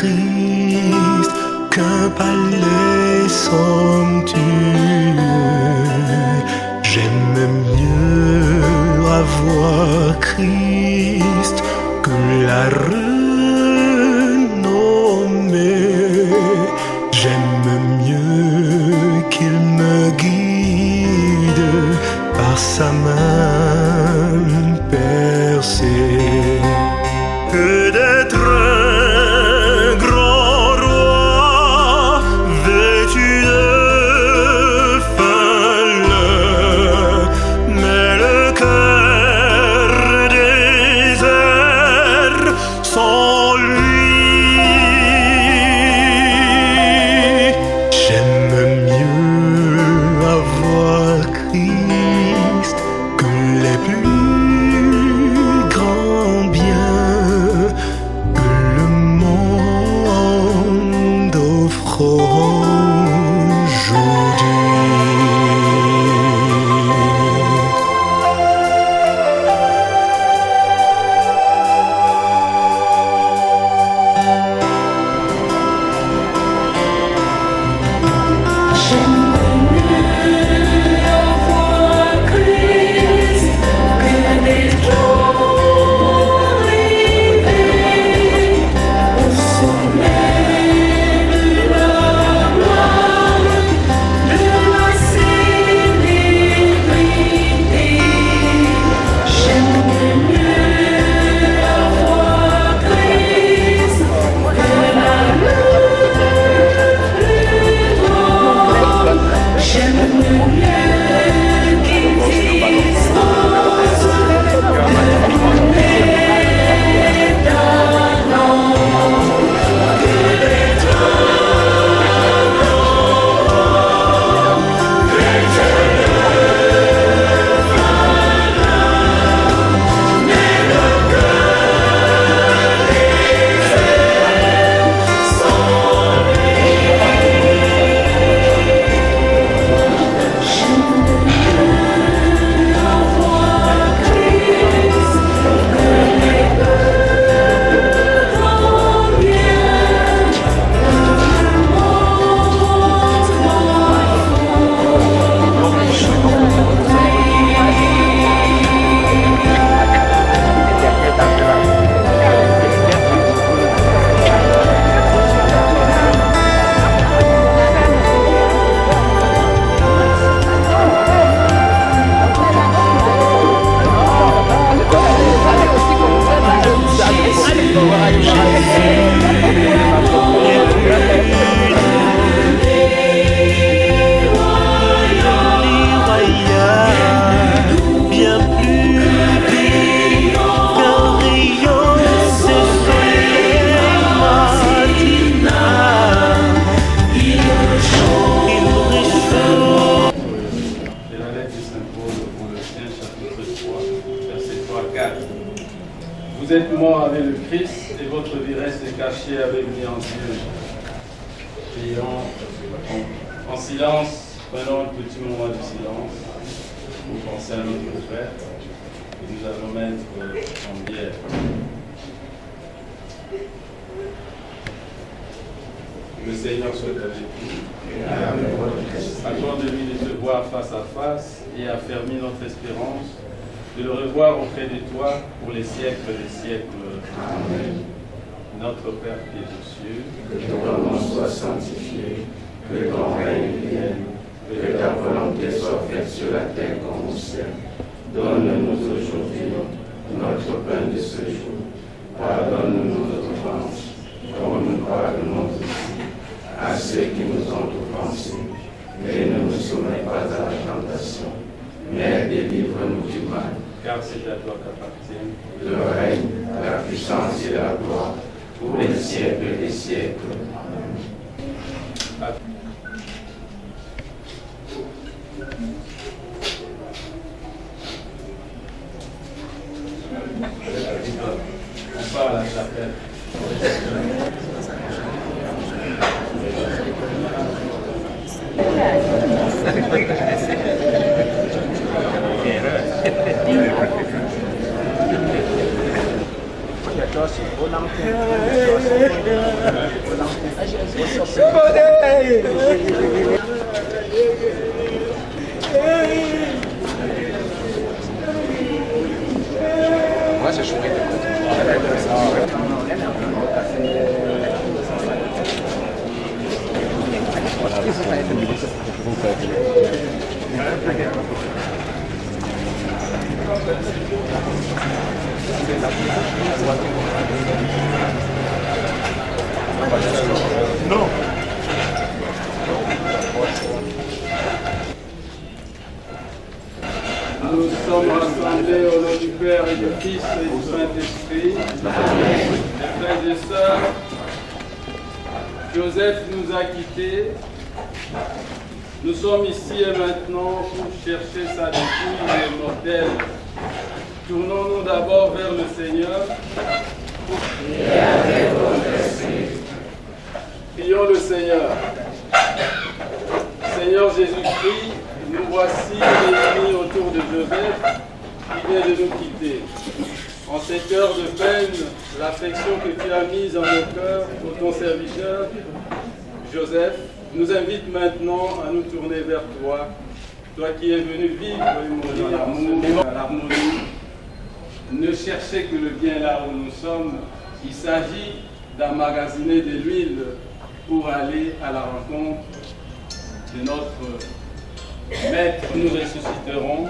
Christ qu'un palais somptueux. J'aime mieux avoir Christ que la renommée. J'aime mieux qu'il me guide par sa main percée que d'être un grand roi vêtu de fin lin, mais le cœur désert sans lui. J'aime mieux avoir Christ que les plus grands biens que le monde offre aujourd'hui. Vous êtes mort avec le Christ et votre vie reste cachée avec lui en Dieu. Prions en silence, prenons un petit moment de silence pour penser à notre frère et nous allons mettre en bière. Le Seigneur soit avec nous. Accorde-lui de te voir face à face et affermis notre espérance de le revoir auprès de toi pour les siècles des siècles. Amen. Notre Père qui es aux cieux, que ton nom soit sanctifié, que ton règne vienne, que ta volonté soit faite sur la terre comme au ciel. Donne-nous aujourd'hui notre pain de ce jour. Pardonne-nous nos offenses, comme nous pardonnons aussi à ceux qui nous ont offensés. Et ne nous soumets pas à la tentation, mais délivre-nous du mal. Car c'est à toi qu'appartiennent le règne, la puissance et la gloire, pour les siècles des siècles. On parle à la chapelle. c'est chouette. Non. Nous sommes rassemblés au nom du Père et du Fils et du Saint-Esprit. Mes frères et sœurs, Joseph nous a quittés. Nous sommes ici et maintenant pour chercher sa dépouille mortelle. Tournons-nous d'abord vers le Seigneur. Prions le Seigneur. Seigneur Jésus-Christ, nous voici réunis autour de Joseph qui vient de nous quitter. En cette heure de peine, l'affection que tu as mise en nos cœurs pour ton serviteur, Joseph, nous invite maintenant à nous tourner vers toi, toi qui es venu vivre et mourir à l'harmonie. Ne cherchez que le bien là où nous sommes. Il s'agit d'emmagasiner de l'huile pour aller à la rencontre de notre Maître. Nous ressusciterons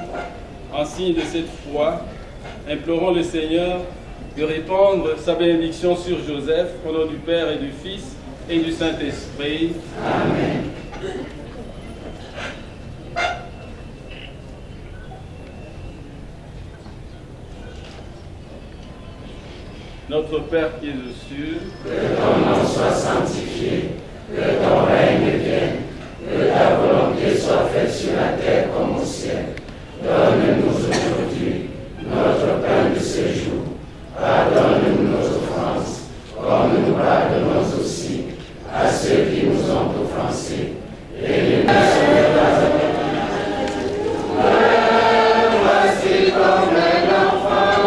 en signe de cette foi. Implorons le Seigneur de répandre sa bénédiction sur Joseph, au nom du Père et du Fils et du Saint-Esprit. Amen. Notre Père qui es aux cieux, que ton nom soit sanctifié, que ton règne vienne, que ta volonté soit faite sur la terre comme au ciel. Donne-nous aujourd'hui notre pain de ce jour. Pardonne-nous nos offenses, comme nous pardonnons aussi à ceux qui nous ont offensés. Et ne nous soumets pas à voici comme un enfant.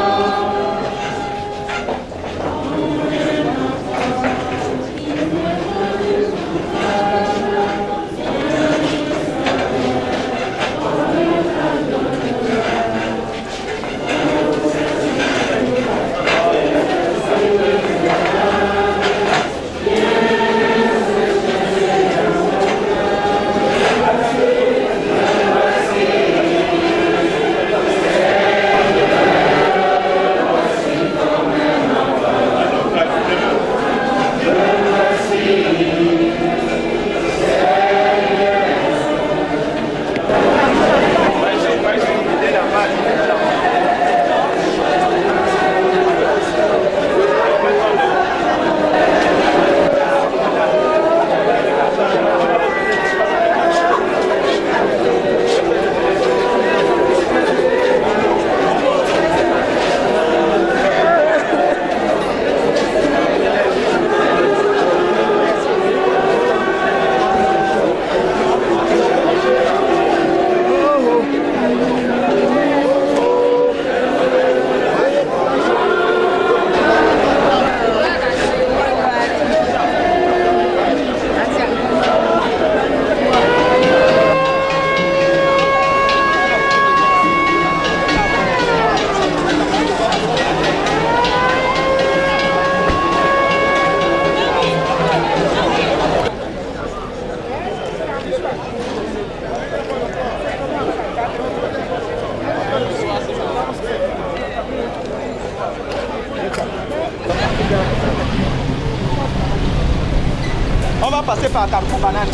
On va passer par Carrefour Banane.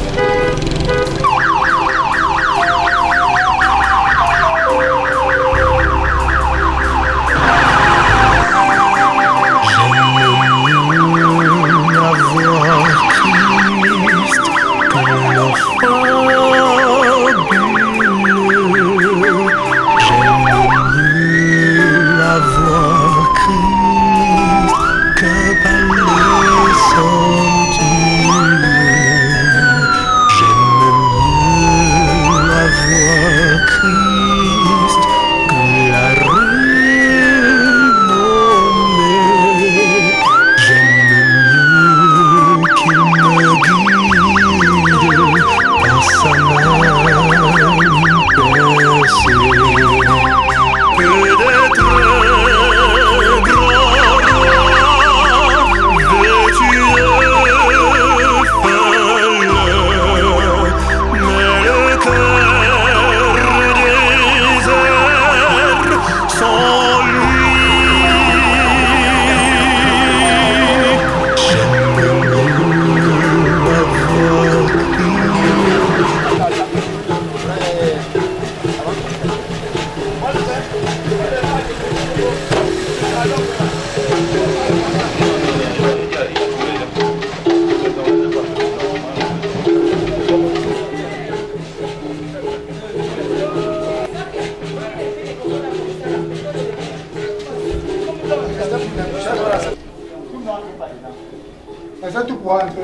Christ que la renommée. Essaie tout pour un peu.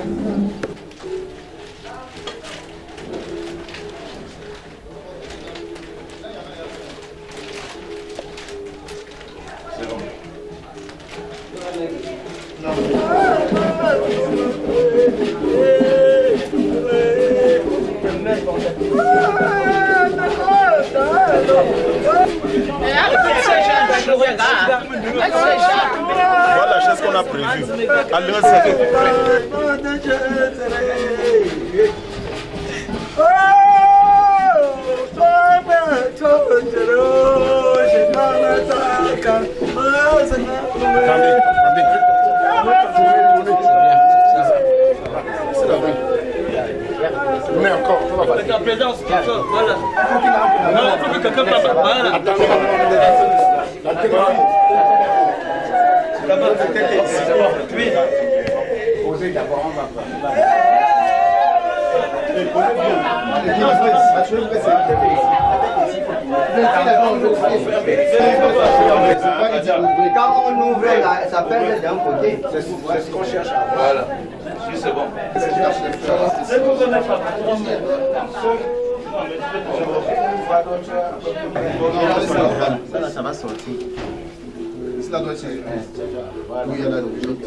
C'est bon. Voilà la chaise qu'on a prévue. Alors, mais encore, La présence, voilà. Non, il faut que quelqu'un passe. Voilà. Posez d'abord, on va pas. Quand on ouvre là, ça pèse d'un côté. C'est ce qu'on cherche. Voilà. Si c'est bon. Ça va sortir. Cela doit être. Oui, il y a la logique.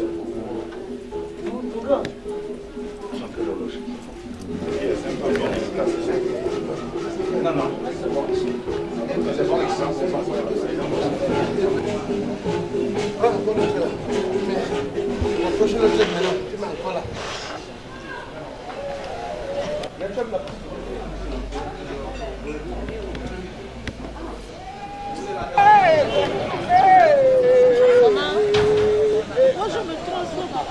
Non, non. C'est bon, c'est bon. Approchez le jet maintenant. Voilà. Moi je me transforme en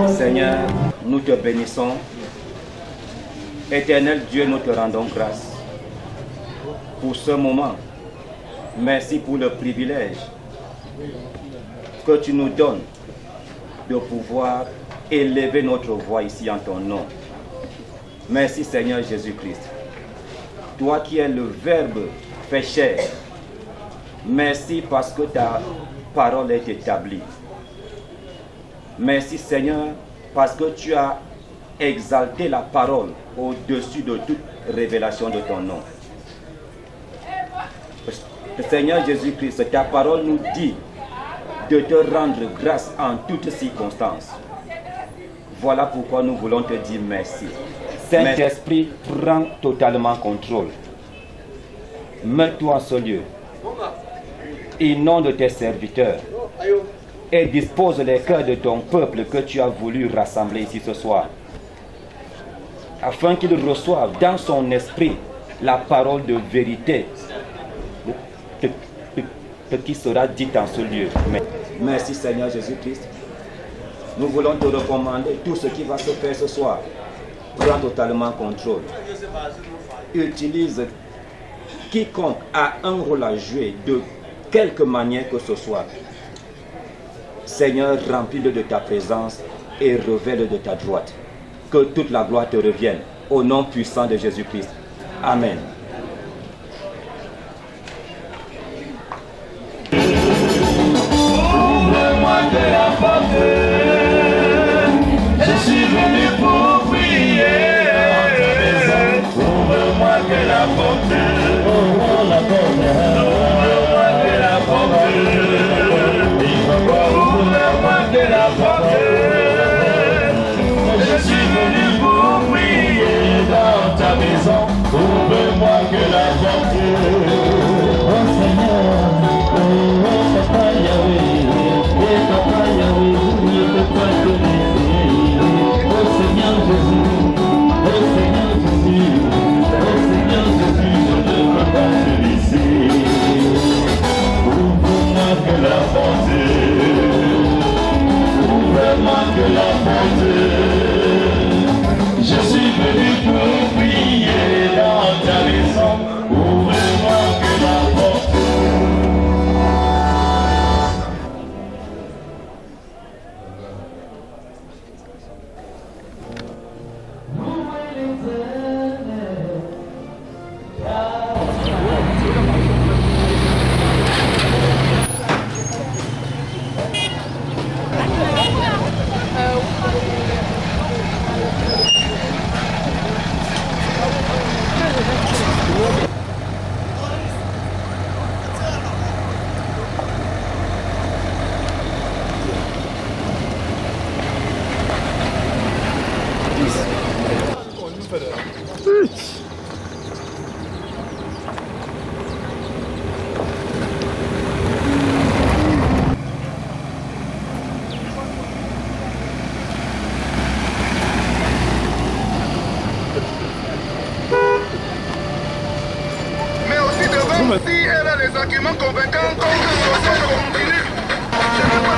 Seigneur, nous te bénissons. Éternel Dieu, nous te rendons grâce pour ce moment. Merci pour le privilège que tu nous donnes de pouvoir élever notre voix ici en ton nom. Merci Seigneur Jésus-Christ. Toi qui es le Verbe fait chair, merci parce que ta parole est établie. Merci Seigneur parce que tu as exalté la parole au-dessus de toute révélation de ton nom. Seigneur Jésus-Christ, ta parole nous dit de te rendre grâce en toutes circonstances. Voilà pourquoi nous voulons te dire merci. Saint-Esprit, prends totalement contrôle. Mets-toi en ce lieu. Inonde tes serviteurs et dispose les cœurs de ton peuple que tu as voulu rassembler ici ce soir, afin qu'il reçoive dans son esprit la parole de vérité qui sera dite en ce lieu. Merci Seigneur Jésus-Christ. Nous voulons te recommander tout ce qui va se faire ce soir. Prends totalement contrôle. Utilise quiconque a un rôle à jouer de quelque manière que ce soit. Seigneur, remplis-le de ta présence et révèle de ta droite. Que toute la gloire te revienne. Au nom puissant de Jésus-Christ. Amen. Ouvre-moi de la porte. Je suis venu pour prier. Ouvre-moi de la porte. Ouvre-moi de la porte. Ouvre-moi de la porte. Je suis venu pour prier. que la porte. Oh Seigneur, oh Papa Yahweh, et Papa Yahweh, je ne peux pas te laisser. Oh Seigneur Jésus, oh Seigneur Jésus, oh Seigneur Jésus, je ne peux pas te laisser. Ouvre-moi que la porte, ouvre-moi que la porte. Je suis venu pour prier dans ta maison. Ouvre-moi que la porte. Mais aussi devant, si elle a les arguments convaincants contre le procès de continue, je ne peux pas.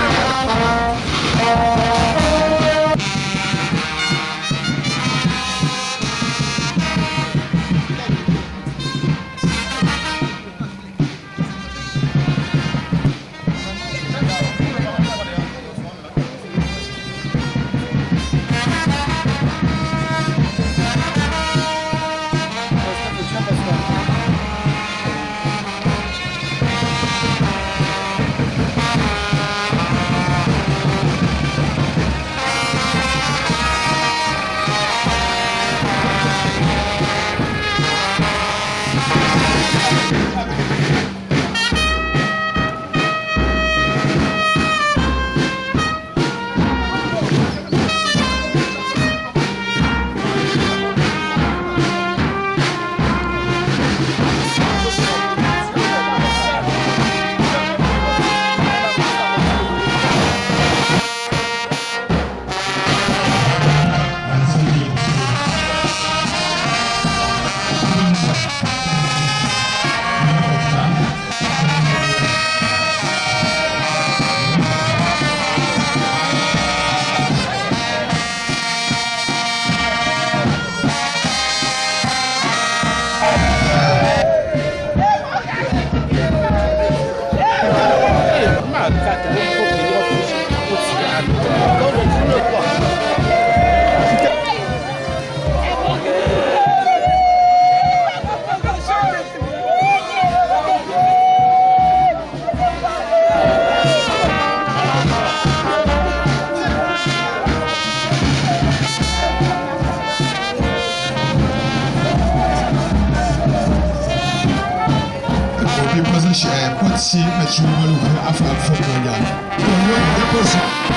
Pode ser, mas o olho a olhar. Depois.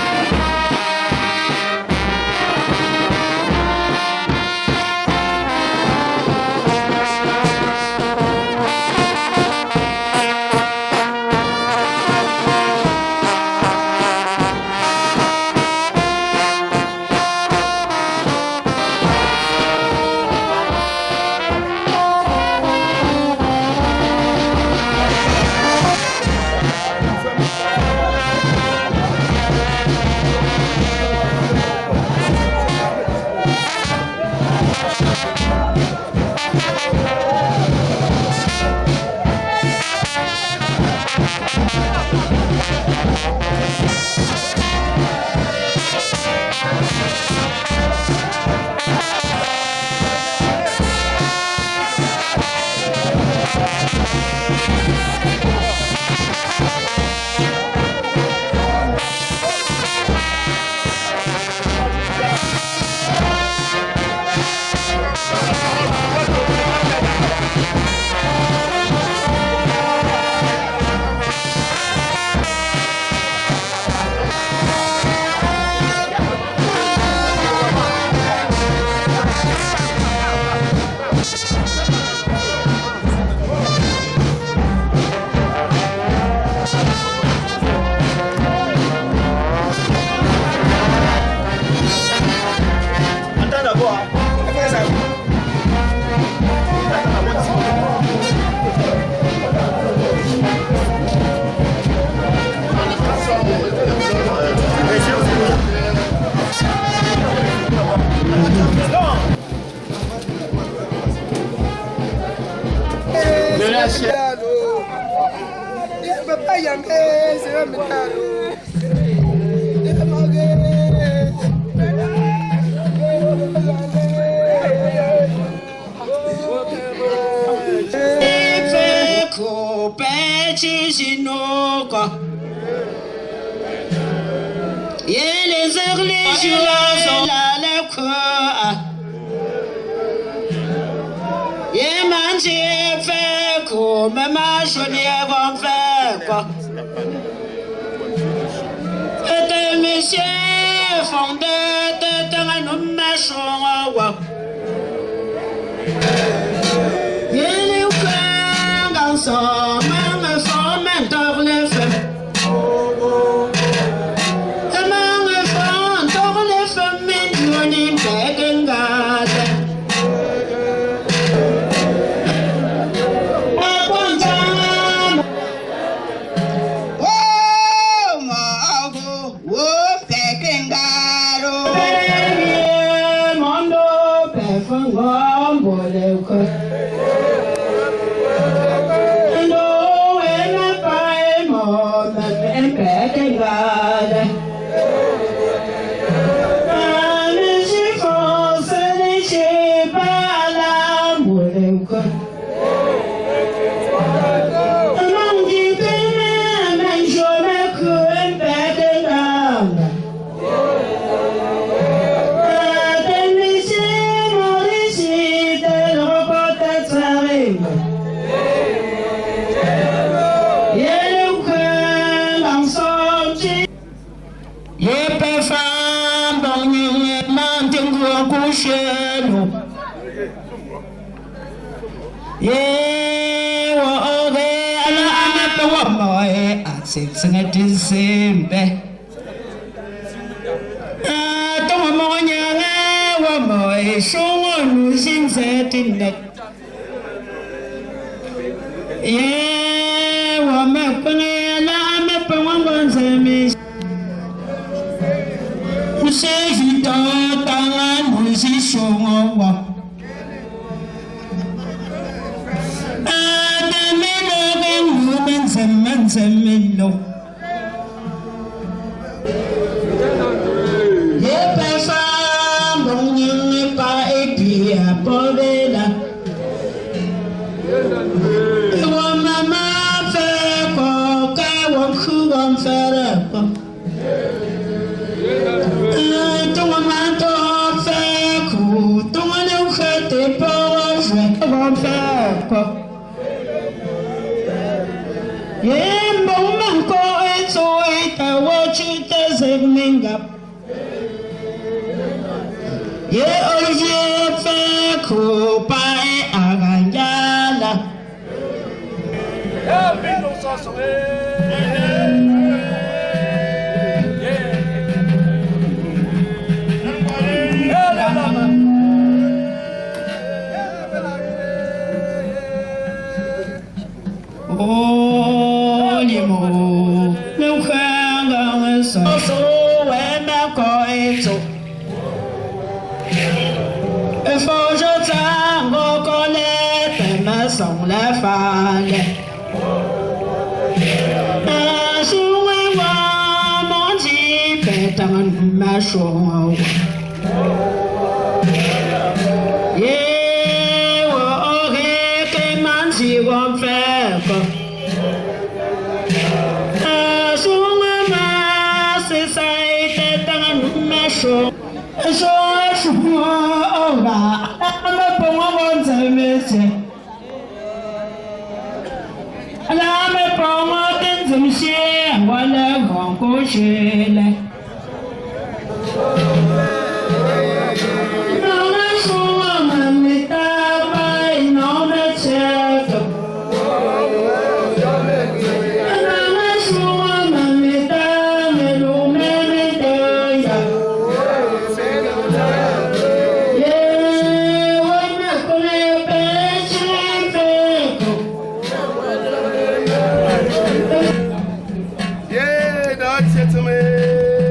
Yeah, that's it to me.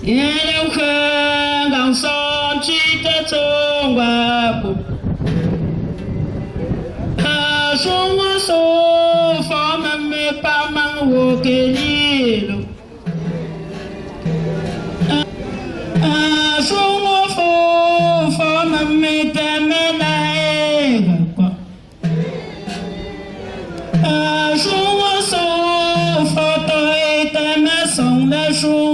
Yellow Hang on some cheat that's all wapo. Someone so for me, Pamang Wokelilo. Someone for me, Tamela. Someone so for the mason, the shoe.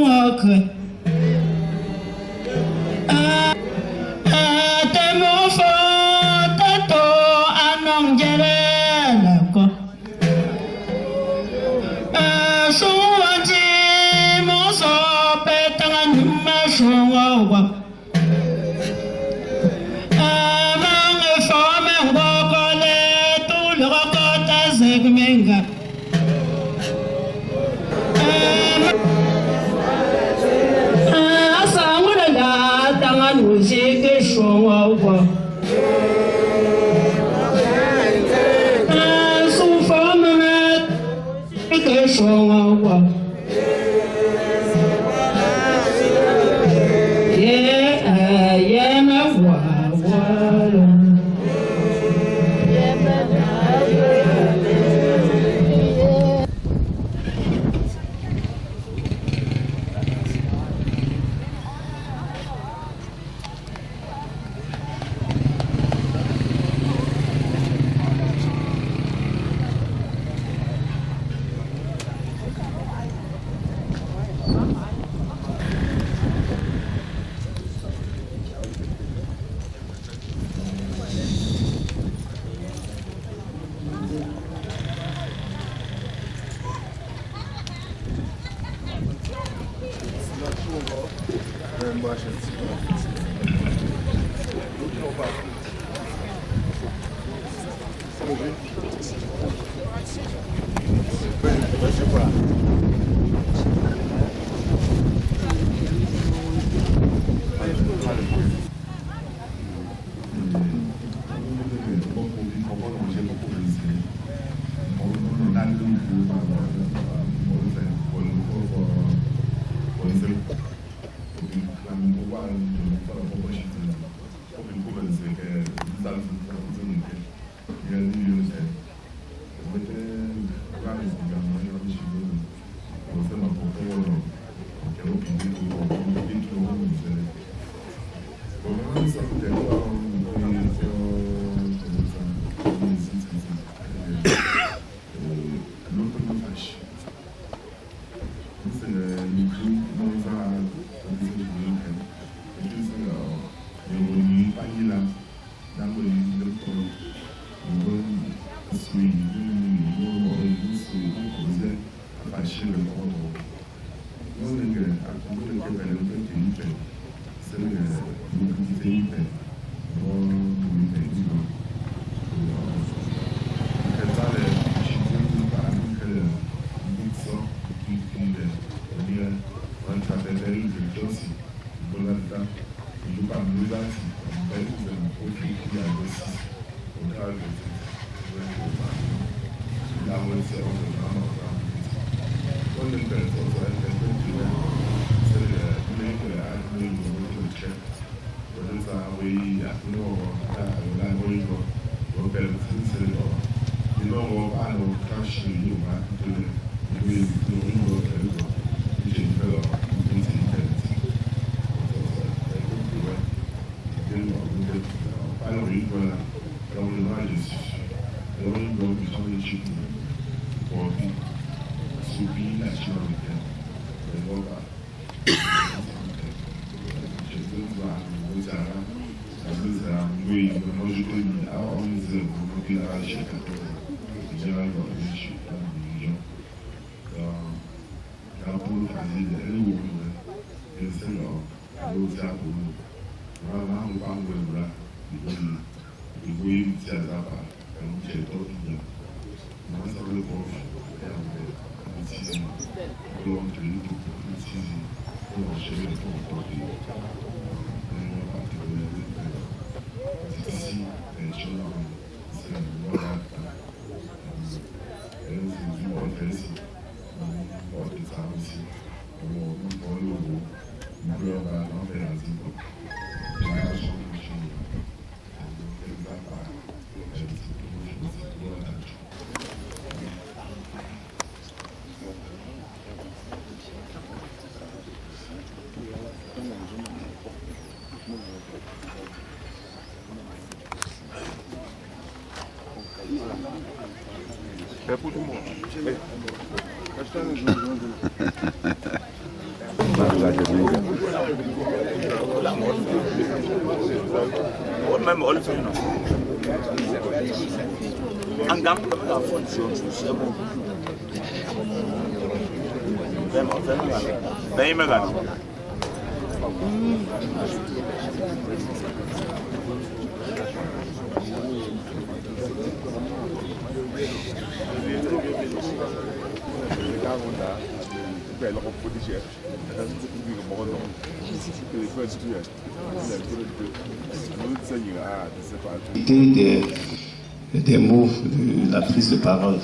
Des mots de la prise de parole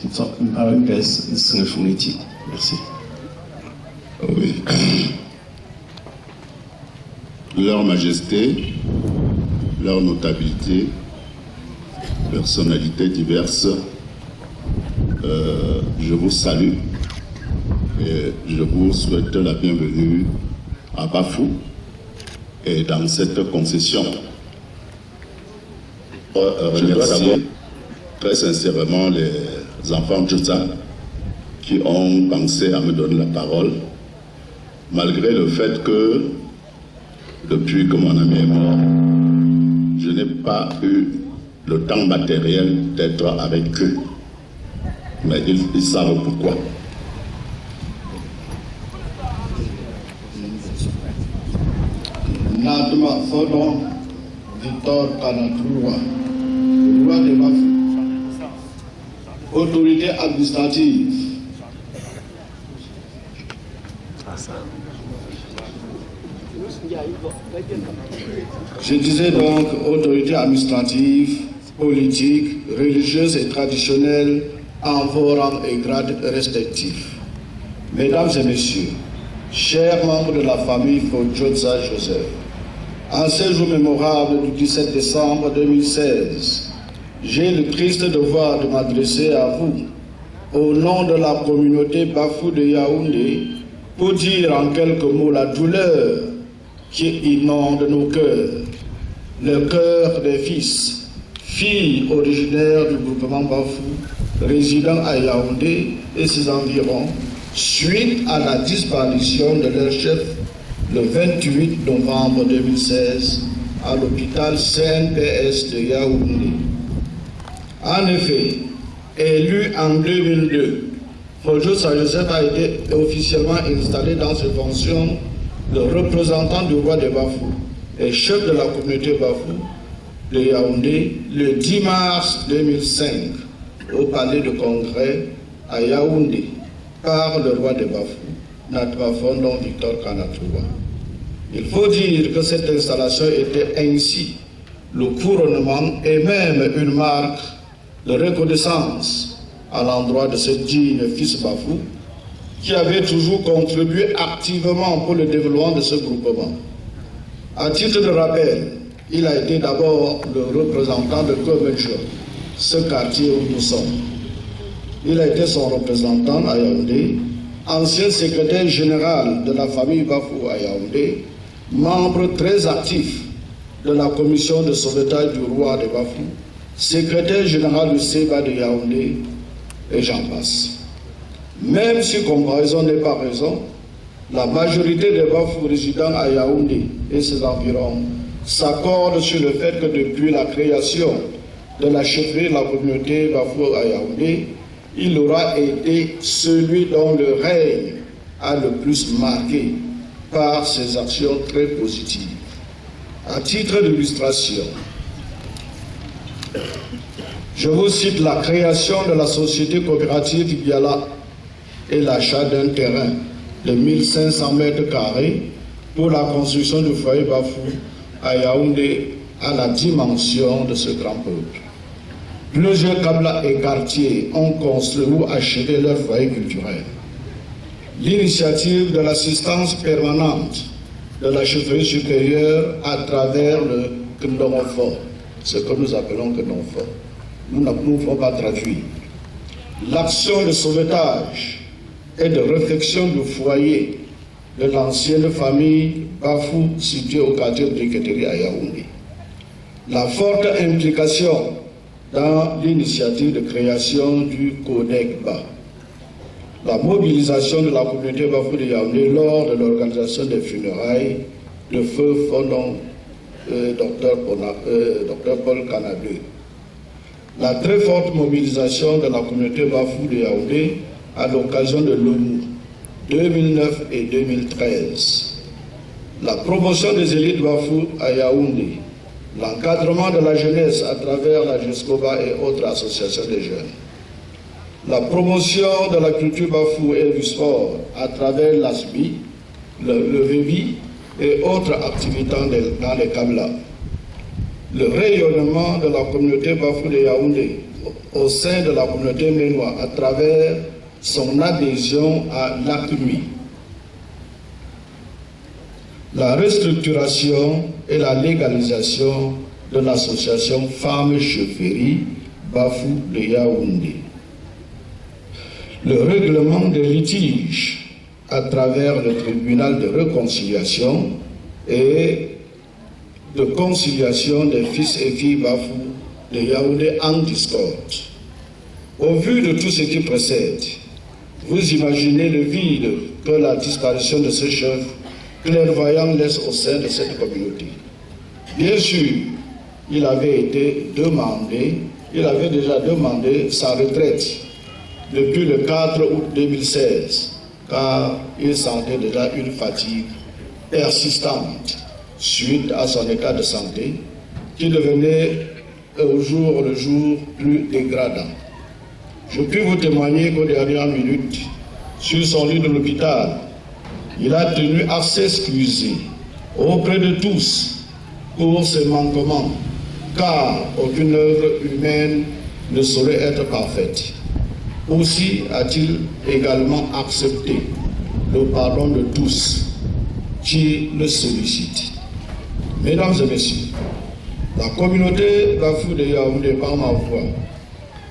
qui sont par une personne phonétique. Merci. Oui. Leur majesté, leur notabilité, personnalités diverses, je vous salue et je vous souhaite la bienvenue à Bafou et dans cette concession. Je remercie très sincèrement les enfants Djotsa qui ont pensé à me donner la parole, malgré le fait que depuis que mon ami est mort, je n'ai pas eu le temps matériel d'être avec eux. Mais ils savent pourquoi. Nadma Fodon, Victor Kanatroua, roi de Bafou, autorité administrative. Je disais donc autorité administrative, politique, religieuse et traditionnelle en vos rangs et grades respectifs. Mesdames et messieurs, chers membres de la famille Fodjotsa Joseph, en ce jour mémorable du 17 décembre 2016, j'ai le triste devoir de m'adresser à vous, au nom de la communauté Bafou de Yaoundé, pour dire en quelques mots la douleur qui inonde nos cœurs, le cœur des fils, filles originaires du groupement Bafou, résidant à Yaoundé et ses environs, suite à la disparition de leur chef le 28 novembre 2016 à l'hôpital CNPS de Yaoundé. En effet, élu en 2002, Fodjotsa Joseph a été officiellement installé dans ses fonctions de représentant du roi de Bafou et chef de la communauté Bafou de Yaoundé le 10 mars 2005 au palais de congrès à Yaoundé par le roi de Bafou, Natma Fondon Victor Kanatroua. Il faut dire que cette installation était ainsi le couronnement et même une marque de reconnaissance à l'endroit de ce digne fils Bafou qui avait toujours contribué activement pour le développement de ce groupement. À titre de rappel, il a été d'abord le représentant de Komencho, ce quartier où nous sommes. Il a été son représentant à Yaoundé, ancien secrétaire général de la famille Bafou à Yaoundé, membre très actif de la commission de sauvetage du roi de Bafou, secrétaire général du Séba de Yaoundé, et j'en passe. Même si comparaison n'est pas raison, la majorité des Bafou résidant à Yaoundé et ses environs s'accordent sur le fait que depuis la création de la chefferie de la communauté Bafou à Yaoundé, il aura été celui dont le règne a le plus marqué par ses actions très positives. À titre d'illustration, je vous cite la création de la société coopérative Biala et l'achat d'un terrain de 1500 mètres carrés pour la construction du foyer Bafou à Yaoundé à la dimension de ce grand peuple. Plusieurs Kabla et quartiers ont construit ou acheté leur foyer culturel. L'initiative de l'assistance permanente de la chefferie supérieure à travers le Kndongo, ce que nous appelons Kndongo. Nous ne pouvons pas traduire. L'action de sauvetage et de réfection du foyer de l'ancienne famille Bafou située au quartier de Kéteri à Yaoundé. La forte implication dans l'initiative de création du CODEC-BA. La mobilisation de la communauté Bafou de Yaoundé lors de l'organisation des funérailles de feu fondant Dr Paul Canadé. La très forte mobilisation de la communauté Bafou de Yaoundé à l'occasion de l'ONU 2009 et 2013. La promotion des élites Bafou à Yaoundé. L'encadrement de la jeunesse à travers la JESCOBA et autres associations des jeunes. La promotion de la culture Bafou et du sport à travers l'ASBI, le VEBI et autres activités dans les Kabla. Le rayonnement de la communauté Bafou de Yaoundé au sein de la communauté ménois à travers son adhésion à l'ACMI. La restructuration et la légalisation de l'association Femmes Chefferie Bafou de Yaoundé. Le règlement des litiges à travers le tribunal de réconciliation et de conciliation des fils et filles Bafou de Yaoundé en discorde. Au vu de tout ce qui précède, vous imaginez le vide que la disparition de ce chef clairvoyant laisse au sein de cette communauté. Bien sûr, il avait déjà demandé sa retraite depuis le 4 août 2016, car il sentait déjà une fatigue persistante suite à son état de santé qui devenait au jour le jour plus dégradant. Je puis vous témoigner qu'aux dernières minutes, sur son lit de l'hôpital, il a tenu à s'excuser auprès de tous pour ses manquements, car aucune œuvre humaine ne saurait être parfaite. Aussi a-t-il également accepté le pardon de tous qui le sollicitent. Mesdames et messieurs, la communauté Bafou de Yaoundé par ma voix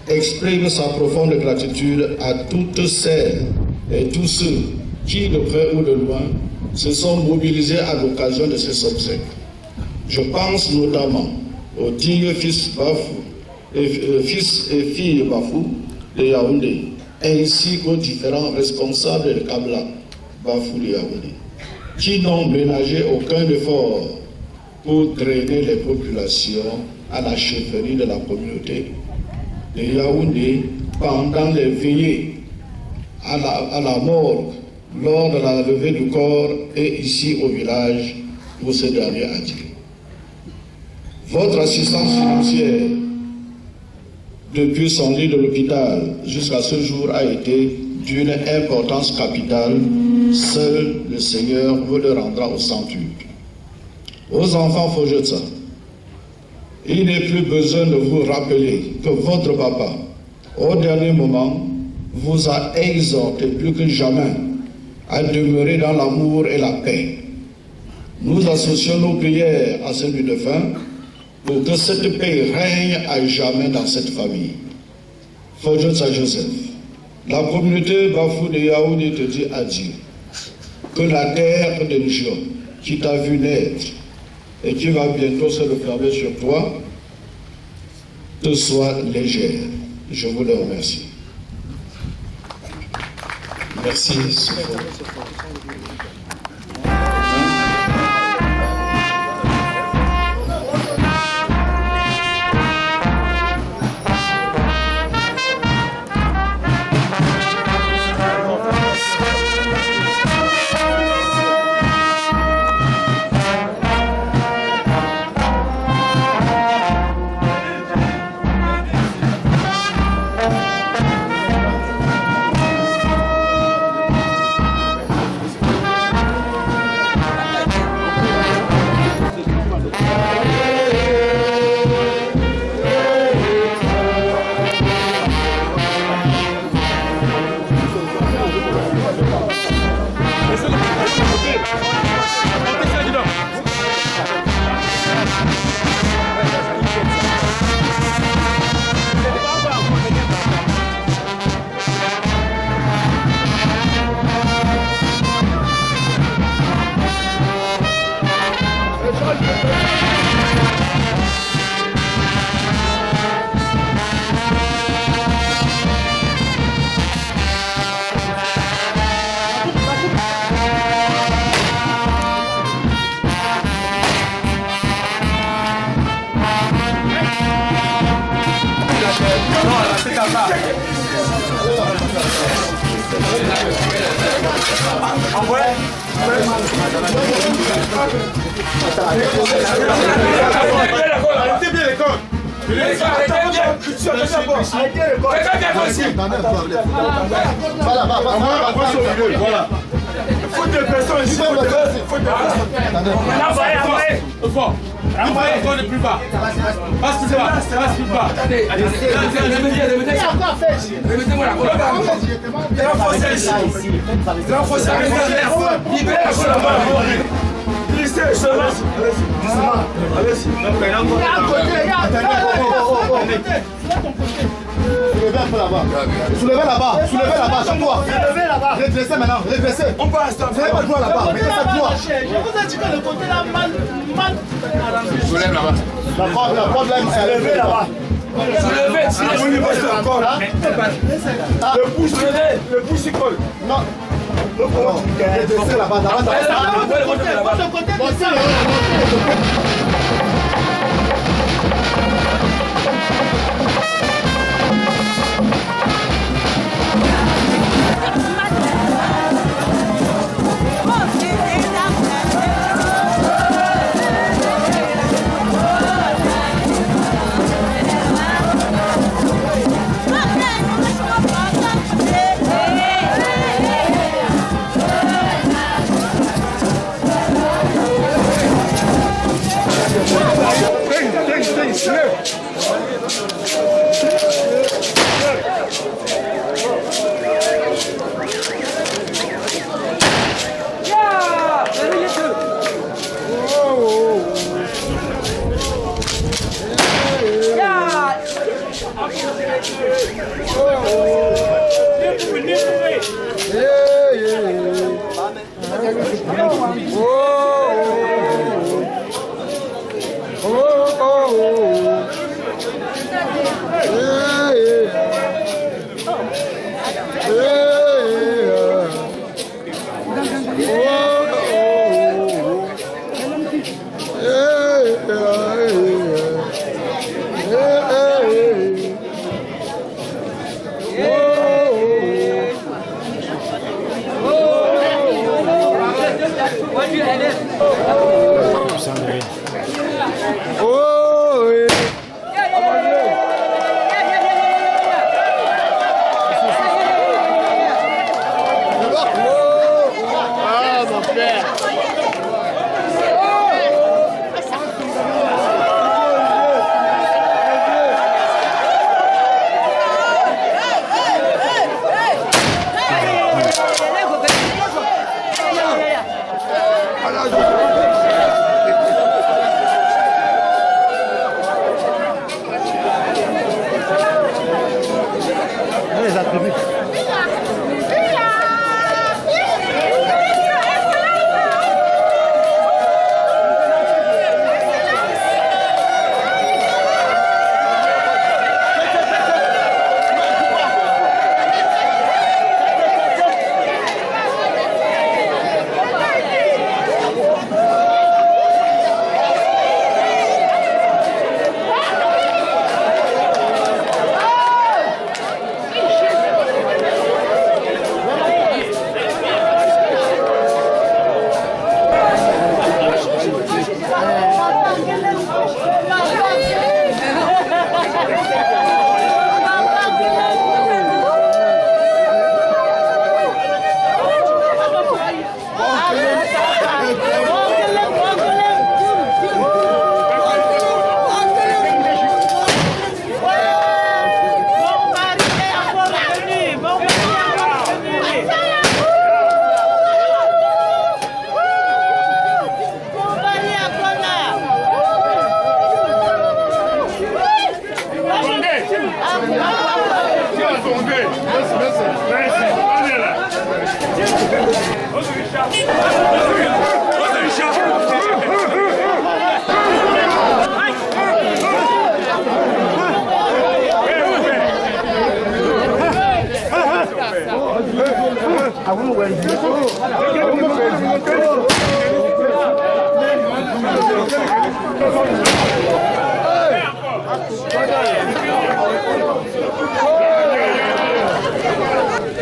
exprime sa profonde gratitude à toutes celles et tous ceux qui, de près ou de loin, se sont mobilisés à l'occasion de ces obsèques. Je pense notamment aux dignes fils et filles Bafou de Yaoundé, ainsi qu'aux différents responsables de Kabla Bafou de Yaoundé, qui n'ont ménagé aucun effort pour drainer les populations à la chefferie de la communauté de Yaoundé pendant les veillées à la morgue lors de la levée du corps et ici au village où ce dernier a dit. Votre assistance financière depuis son lit de l'hôpital jusqu'à ce jour a été d'une importance capitale. Seul le Seigneur vous le rendra au centuple. Aux enfants Fojetsa, il n'est plus besoin de vous rappeler que votre papa, au dernier moment, vous a exhorté plus que jamais à demeurer dans l'amour et la paix. Nous associons nos prières à celles du défunt pour que cette paix règne à jamais dans cette famille. Fojetsa Joseph, la communauté Bafou de Yaoundé te dit adieu. Que la terre de Njo, qui t'a vu naître et qui va bientôt se refermer sur toi, te soit légère. Je vous le remercie. Merci. Arrêtez bien les comptes. Voilà. Faute de personnes ici. Envoyez plus bas. Passe plus bas. Passe plus bas. Remettez-moi la colle. Renforcez ici. Renforcez. Libérez la colle là-bas. Glissez, allez-y. Soulevez là-bas, chaque fois. Redressez maintenant, redressez. On peut rester. Vous n'avez pas le droit là-bas, mettez cette voix. Je vous ai dit que le côté là, mal. Soulève là-bas. La problème est levé là-bas. Soulevez, tirez encore là. Le pouce, le pouce il colle. Non. Redressez là-bas,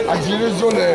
Agilez-le.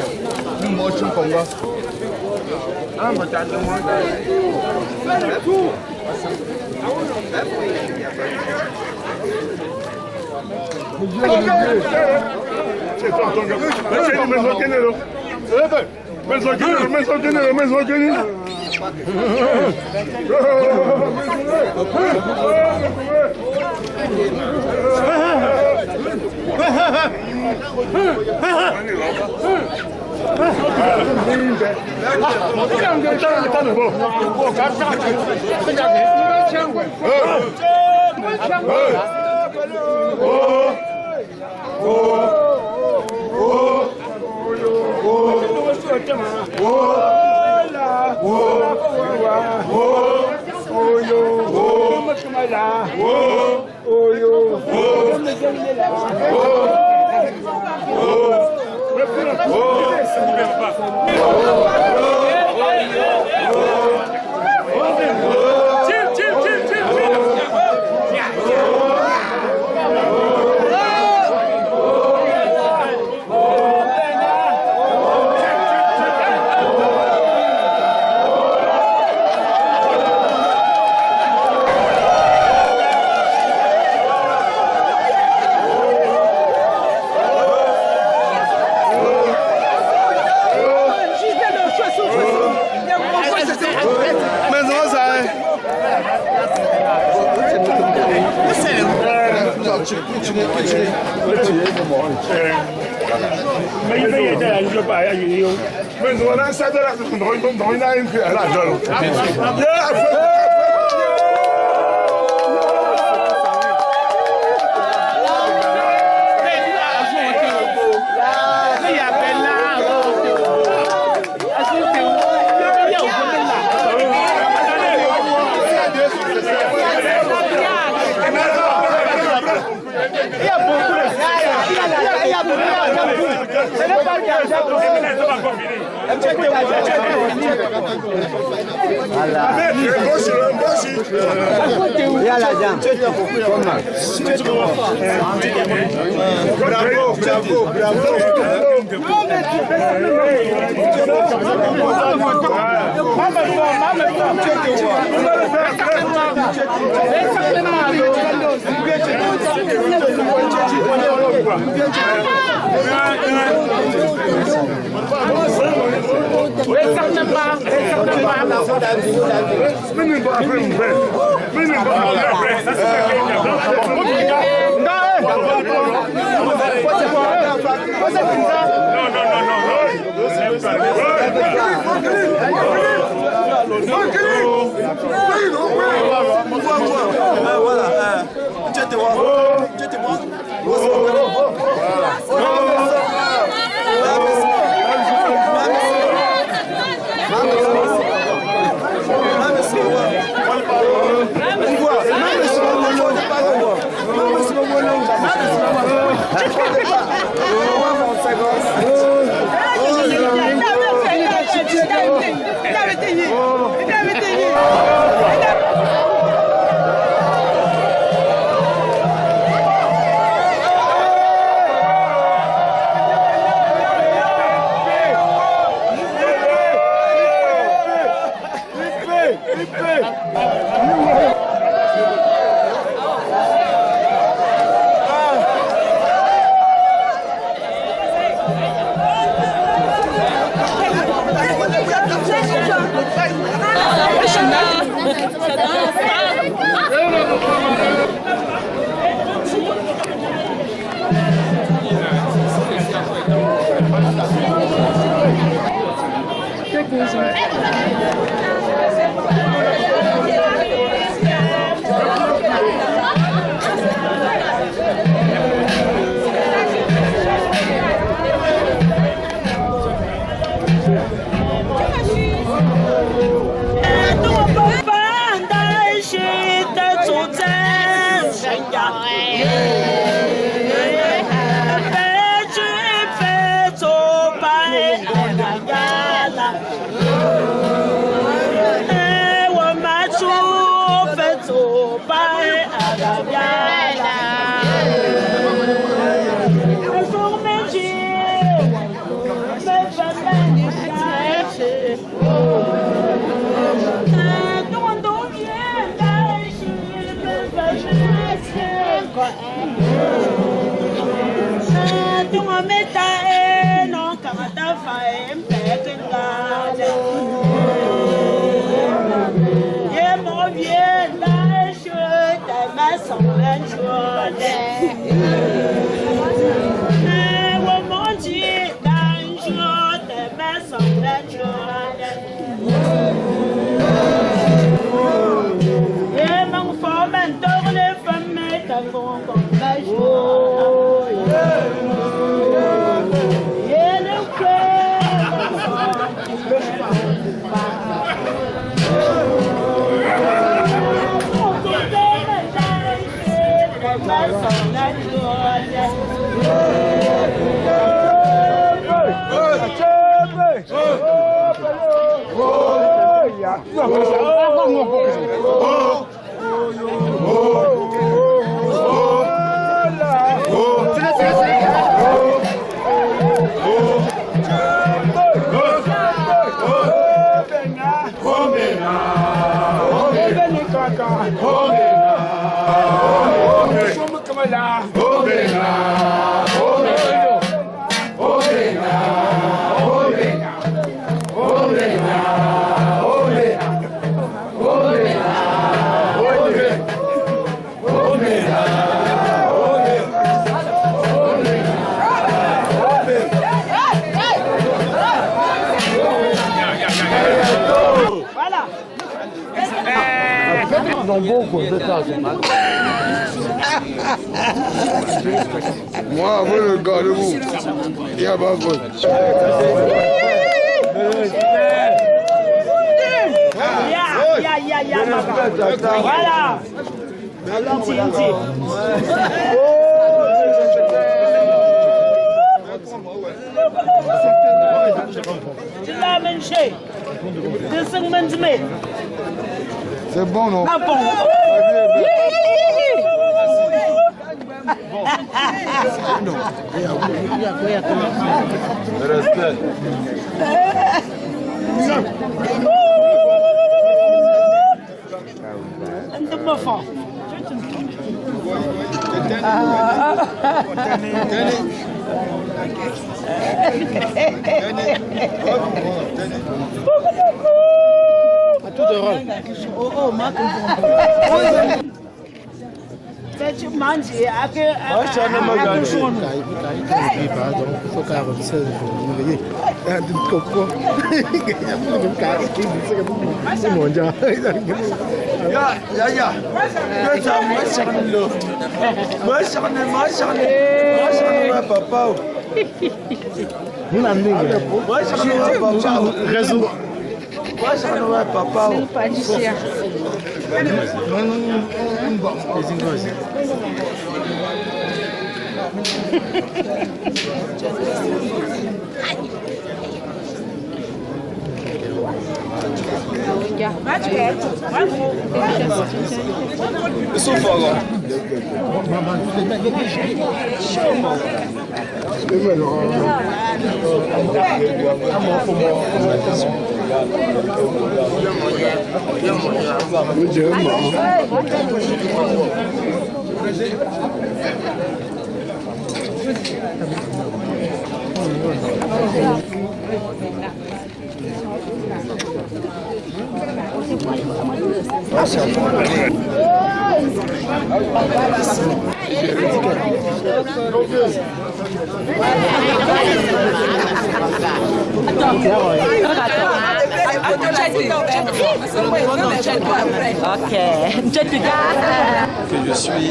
Oh Moi, vous le gardez-vous. Il y a pas de Voilà. C'est bon, non? Ah bon? Respect. Que je suis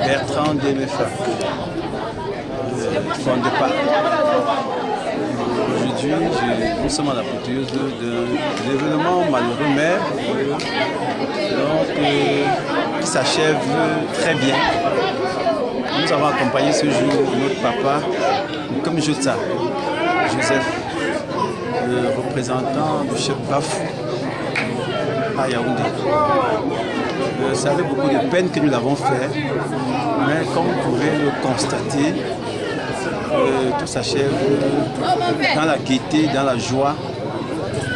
Bertrand Demefa, fond de Pâques. Aujourd'hui, nous sommes à la porteuse d'un événement malheureux, mais qui s'achève très bien. Nous avons accompagné ce jour notre papa, comme Jota, Joseph, le représentant du chef Bafou à Yaoundé. C'est avec beaucoup de peine que nous l'avons fait, mais comme vous pouvez le constater, tout s'achève dans la gaieté, dans la joie,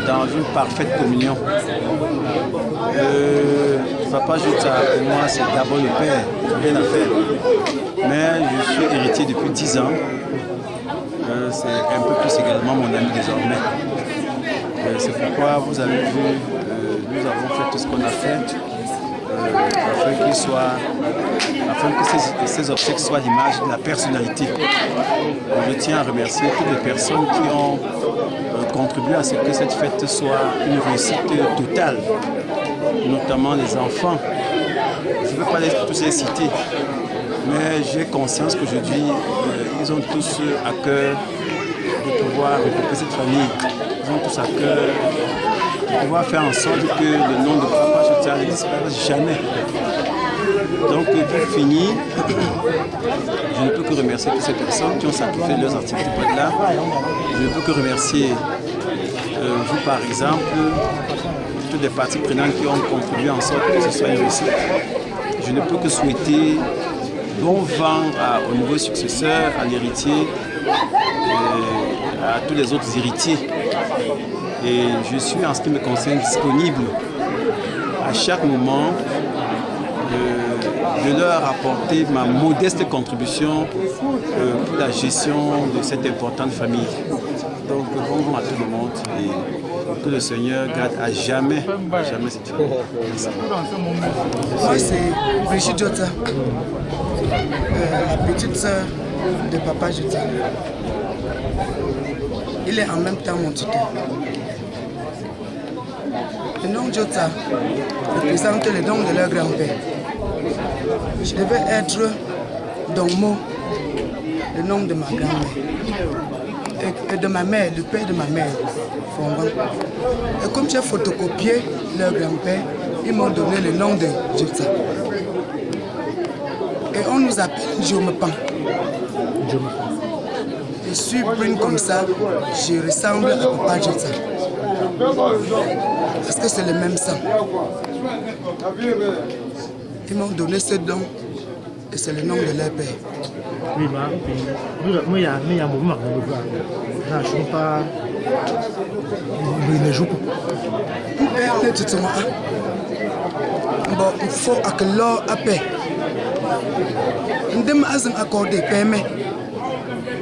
dans une parfaite communion. Papa Jota, pour moi, c'est d'abord le père, rien à faire. Mais je suis héritier depuis 10 ans. C'est un peu plus également mon ami désormais. C'est pourquoi vous avez vu, nous avons fait tout ce qu'on a fait afin que ces obsèques soient l'image de la personnalité. Je tiens à remercier toutes les personnes qui ont contribué à ce que cette fête soit une réussite totale, notamment les enfants. Je ne veux pas tous les citer, mais j'ai conscience qu'aujourd'hui, ils ont tous à cœur de pouvoir regrouper cette famille. Ils ont tous à cœur de pouvoir faire en sorte que le nom de Papa Jota ne disparaisse jamais. Donc pour finir, je ne peux que remercier toutes ces personnes qui ont sacrifié leurs activités pour être là. Je ne peux que remercier vous par exemple, toutes les parties prenantes qui ont contribué en sorte que ce soit une réussite. Je ne peux que souhaiter bon vent au nouveau successeur, à l'héritier, à tous les autres héritiers. Et je suis en ce qui me concerne disponible à chaque moment de leur apporter ma modeste contribution pour la gestion de cette importante famille. Donc bon vent à tout le monde et que le Seigneur garde à jamais cette famille. Merci. Moi c'est Brigitte Jota, la petite sœur de Papa Jota. Il est en même temps mon tuteur. Le nom Jota représente le nom de leur grand-père. Je devais être Dongmo, le nom de ma grand-mère, et de ma mère, le père de ma mère, Fongan. Et comme j'ai photocopié leur grand-père, ils m'ont donné le nom de Jota. Et on nous appelle Jomepan. Je suis brune comme ça, je ressemble à Papa Jota. Parce que c'est le même sang. Ils m'ont donné ce don et c'est le nom de leur père. Oui, moi, il y a un moment je ne joue pas. Je ne joue pas. Bon, il faut que l'or a paix. Nous devons accorder permet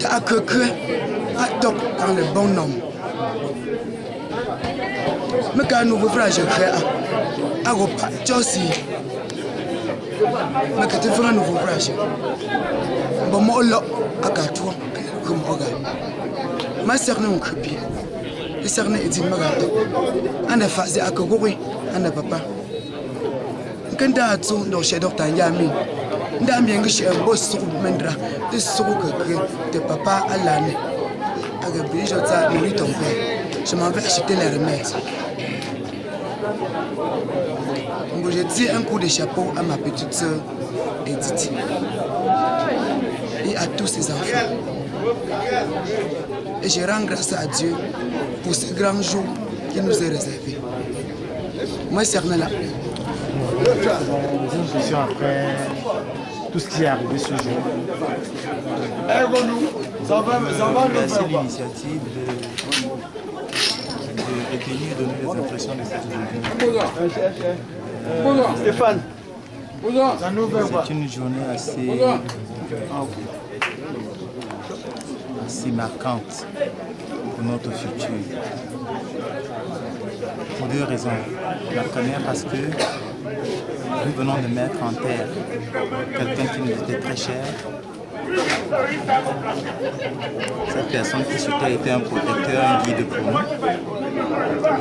à que à top dans le bon nom. Mais quand nous voulons je crée à repas, Josie. Mais quand tu fais un nouveau ouvrage, bon, moi, là, à Gatoua, comme regarde. Ma sœur n'a pas crépi. La sœur n'a pas dit, on a fait à Kogori, on a papa. Quand tu as tout, dans chez Docteur Yami, tu as bien que un beau sourd mendra, de sourd que papa à l'année. Avec Brigitte, tu nourri ton père. Je m'en vais acheter les remèdes. Je dis un coup de chapeau à ma petite sœur Edith et à tous ses enfants. Et je rends grâce à Dieu pour ce grand jour qui nous est réservé. Moi, c'est là. Je suis après tout ce qui est arrivé ce jour. Merci l'initiative de recueillir et donner les impressions de cette journée. Stéphane, c'est une journée assez marquante pour notre futur. Pour deux raisons. La première parce que nous venons de mettre en terre quelqu'un qui nous était très cher. Cette personne qui surtout était un protecteur, un guide pour nous.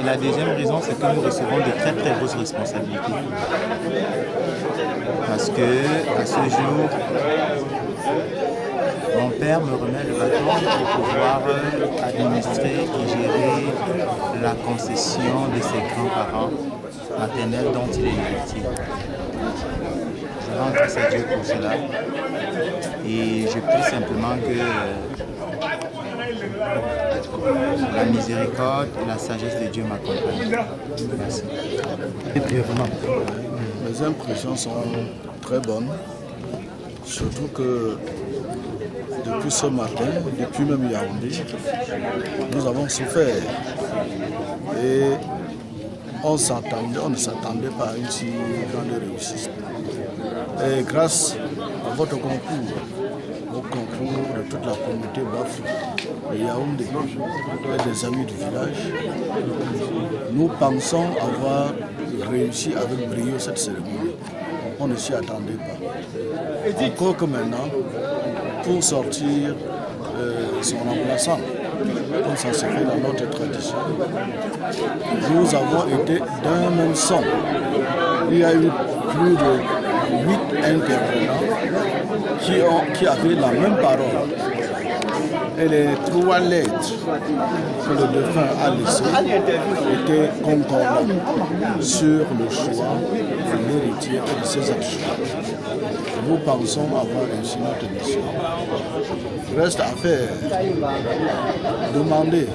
Et la deuxième raison, c'est que nous recevons de très très grosses responsabilités. Parce que à ce jour, mon père me remet le bâton pour pouvoir administrer et gérer la concession de ses grands-parents maternels dont il est héritier. Je rends grâce à Dieu pour cela. Et je prie simplement que la miséricorde et la sagesse de Dieu m'accompagnent. Merci. Les impressions sont très bonnes, surtout que depuis ce matin, depuis même Yaoundé, nous avons souffert. Et on ne s'attendait pas à une si grande réussite. Et grâce à votre concours, au concours de toute la communauté Bafou, de Yaoundé et des amis du village, nous pensons avoir réussi avec brio cette cérémonie. On ne s'y attendait pas. Encore que maintenant, pour sortir son remplaçant, comme ça se fait dans notre tradition, nous avons été d'un même son. Il y a eu plus de 8 intervenants qui avaient la même parole. Et les 3 lettres que le défunt a laissées étaient concordantes sur le choix de l'héritier et de ses actions. Nous pensons avoir réussi notre mission. Reste à faire, demander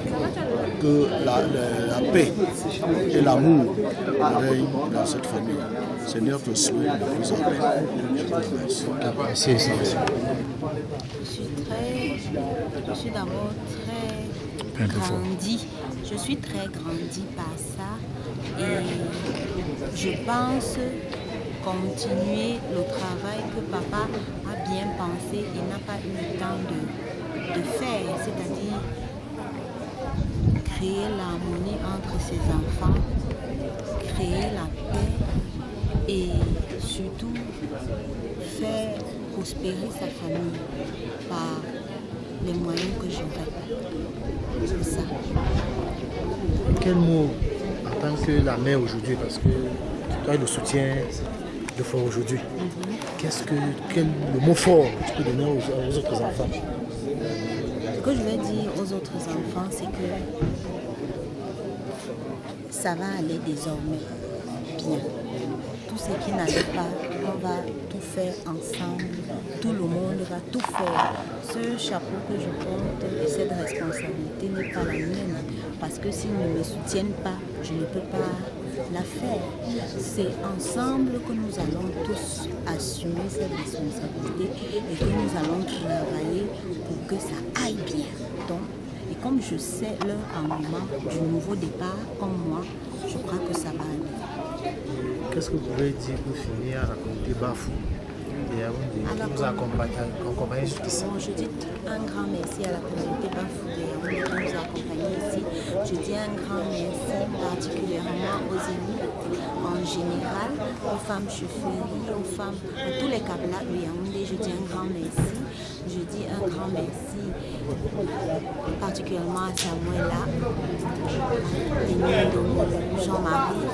que la paix et l'amour règnent dans cette famille. C'est notre souhait le plus important. Je vous remercie. Merci. Je suis d'abord très grandi. Je suis très grandi par ça et je pense continuer le travail que papa a bien pensé et n'a pas eu le temps de faire, c'est-à-dire créer l'harmonie entre ses enfants, créer la paix et surtout faire prospérer sa famille par les moyens que j'aurai. C'est ça. Quel mot en tant que la mère aujourd'hui, parce que tu as le soutien de fort aujourd'hui, le mot fort tu peux donner aux autres enfants? Ce que je vais dire aux autres enfants, c'est que ça va aller désormais bien. Tout ce qui n'allait pas, on va tout faire ensemble. Tout le monde va tout faire. Ce chapeau que je porte et cette responsabilité n'est pas la mienne. Parce que s'ils ne me soutiennent pas, je ne peux pas la faire. C'est ensemble que nous allons tous assumer cette responsabilité et que nous allons travailler pour que ça aille bien. Donc, et comme je sais leur engouement du nouveau départ, comme moi, je crois que ça va aller. Qu'est-ce que vous pouvez dire pour finir à la communauté Bafou et à qui nous a accompagnés jusqu'ici? Bon, je dis un grand merci à la communauté Bafou et qui nous a accompagnés ici. Je dis un grand merci particulièrement aux élus en général, aux femmes chauffeuries, aux femmes, à tous les Kabbalah de Yaoundé. Je dis un grand merci. Je dis un grand merci particulièrement à Samuela, Jean-Marie.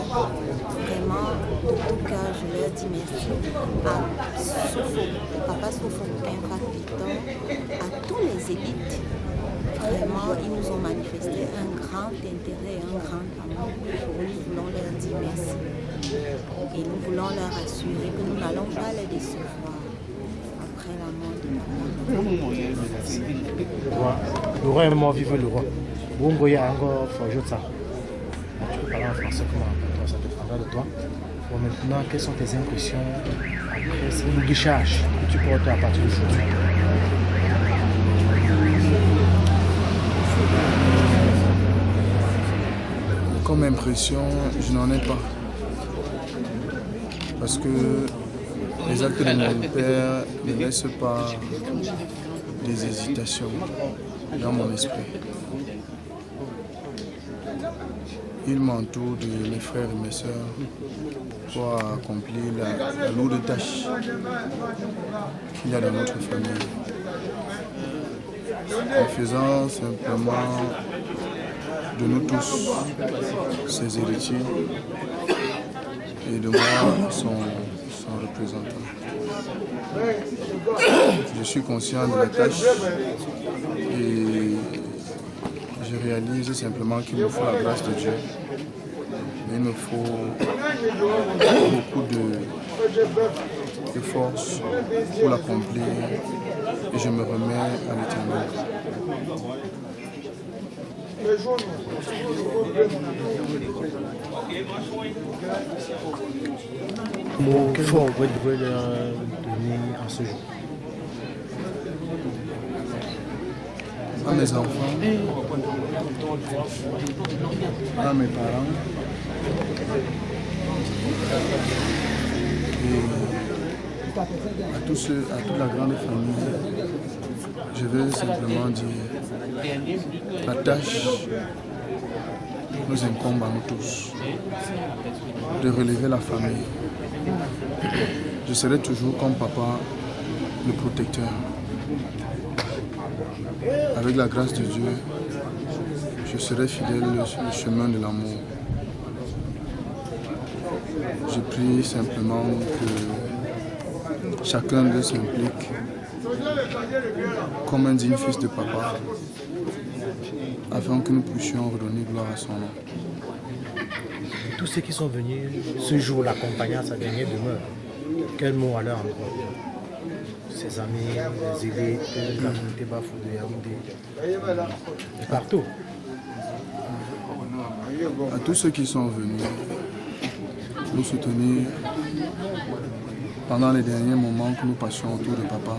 Vraiment, de tout cœur, je leur dis merci. À Papa Sofo, Victor, à tous les élites. Vraiment, ils nous ont manifesté un grand intérêt, un grand amour. Nous voulons leur dire merci. Et nous voulons leur assurer que nous n'allons pas les décevoir après la mort de papa. Le roi est mort, vive le roi. Vous voyez encore Fajota. Tu peux parler en français comment ça dépendra de toi. Bon, maintenant, quelles sont tes impressions après le guichage que tu portes à partir d'aujourd'hui? Comme impression, je n'en ai pas. Parce que les actes de mon père ne laissent pas des hésitations dans mon esprit. Il m'entoure de mes frères et mes sœurs pour accomplir la lourde tâche qu'il y a dans notre famille. En faisant simplement de nous tous ses héritiers et de moi son représentant. Je suis conscient de la tâche et je réalise simplement qu'il me faut la grâce de Dieu. Mais il me faut beaucoup de force pour l'accomplir et je me remets à l'Éternel. Quel mot vous pouvez leur donner en ce jour? À mes enfants, à mes parents, Et à toute la grande famille, je veux simplement dire la tâche nous incombe à nous tous de relever la famille. Je serai toujours comme papa le protecteur. Avec la grâce de Dieu, je serai fidèle sur le chemin de l'amour. Je prie simplement que chacun d'eux s'implique comme un digne fils de papa, afin que nous puissions redonner gloire à son nom. Tous ceux qui sont venus ce jour l'accompagner à sa dernière demeure, quel mot à leur endroit? Ses amis, les élites, la communauté Bafou de Yaoundé, et partout. À tous ceux qui sont venus nous soutenir pendant les derniers moments que nous passions autour de papa,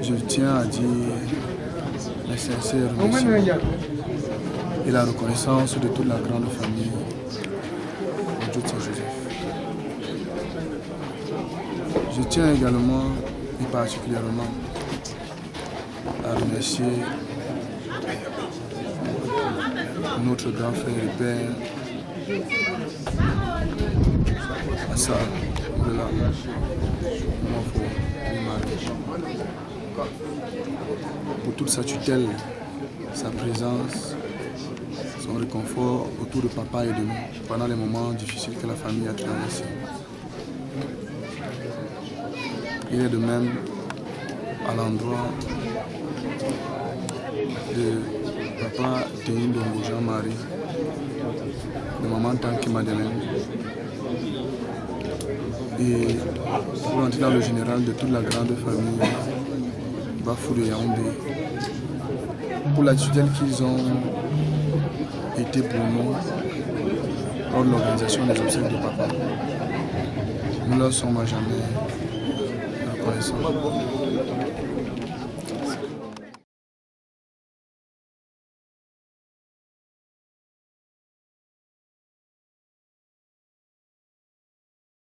je tiens à dire les sincères remerciements et la reconnaissance de toute la grande famille de Jotsa Joseph. Je tiens également et particulièrement à remercier notre grand frère et père Assa Oula Mofo Imari pour toute sa tutelle, sa présence, son réconfort autour de papa et de nous pendant les moments difficiles que la famille a traversés. Il est de même à l'endroit de papa Théine Dongo Jean-Marie, de maman Tanki Madeleine, et pour entrer dans le général de toute la grande famille Bafou de Yaoundé, pour la tutelle qu'ils ont été pour nous lors de l'organisation des obsèques de papa. Nous leur sommes à jamais reconnaissants.